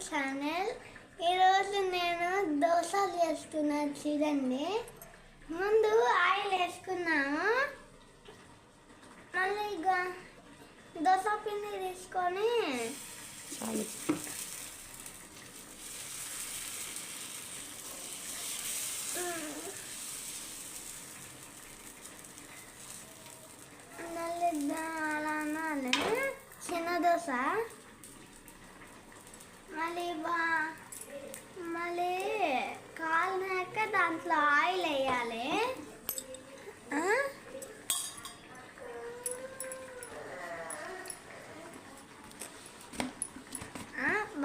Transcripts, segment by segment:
Channel. ఈరోజు నేను దోశ చేస్తున్నాను చూడండి. ముందు ఆయిల్ వేసుకున్నాము, మళ్ళీ దోశ పిండి తీసుకొని అలా అనాలి. చిన్న దోశ మళ్ళీ కాలినాక దాంట్లో ఆయిల్ వేయాలి.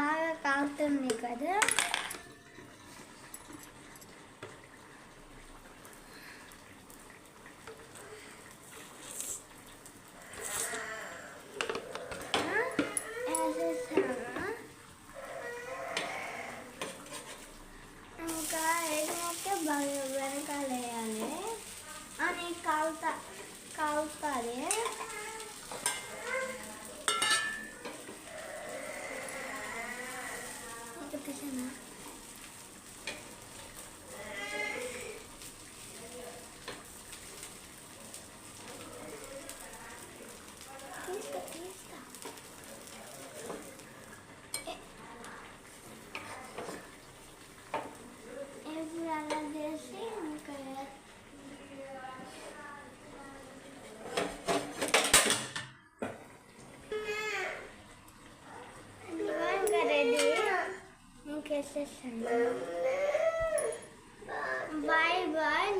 బాగా కాలుతుంది కదా. ఇంకా ఎగుమొక్కే బాగా వెనకాల వేయాలి అని కాలుతుంది. తీసానా తీస్తా అలా చేసి ఇంకా రెడీ ఇంకేసేసాను. Bye bye.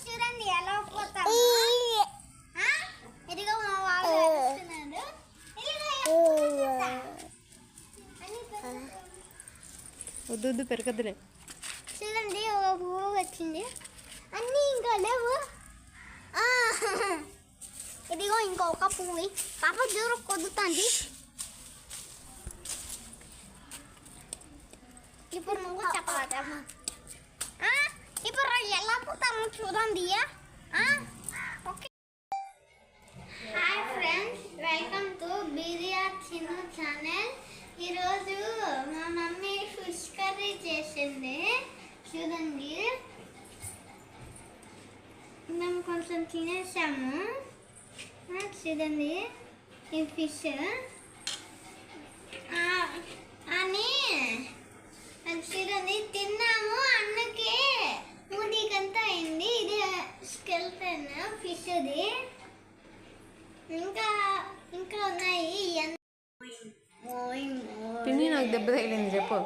చూడండి ఎలా పోతాము. ఇదిగో మా వాళ్ళు అరుస్తున్నాడు. వద్దు పెరగద్దులే. చూడండి ఒక పువ్వు వచ్చింది, అన్నీ ఇంకా లేవు. ఇదిగో ఇంకొక పువ్వు. పాప దూరం కొద్దుతుంది. ఇప్పుడు నువ్వు చెప్పాలి. ఇప్పుడు ఎలా పోతాము చూడండి. Okay. Hi friends, welcome to biryani చిన్న ఛానల్. ఈరోజు మా మమ్మీ ఫిష్ కర్రీ చేసింది చూడండి. మేము కొంచెం తినేసాము చూడండి. ఈ ఫిష్ అని చూడండి తిన్నాము. అన్నకి మూడీకంతా అయింది. ఇది స్కెల్టన్ ఫిష్ది. ఇంకా ఉన్నాయి. పిన్ని నాకు దెబ్బ తగిలింది చెప్పు.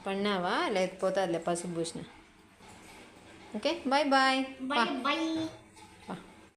పడినావా లేకపోతే అదిలే పసుపు పూసిన. Okay bye bye.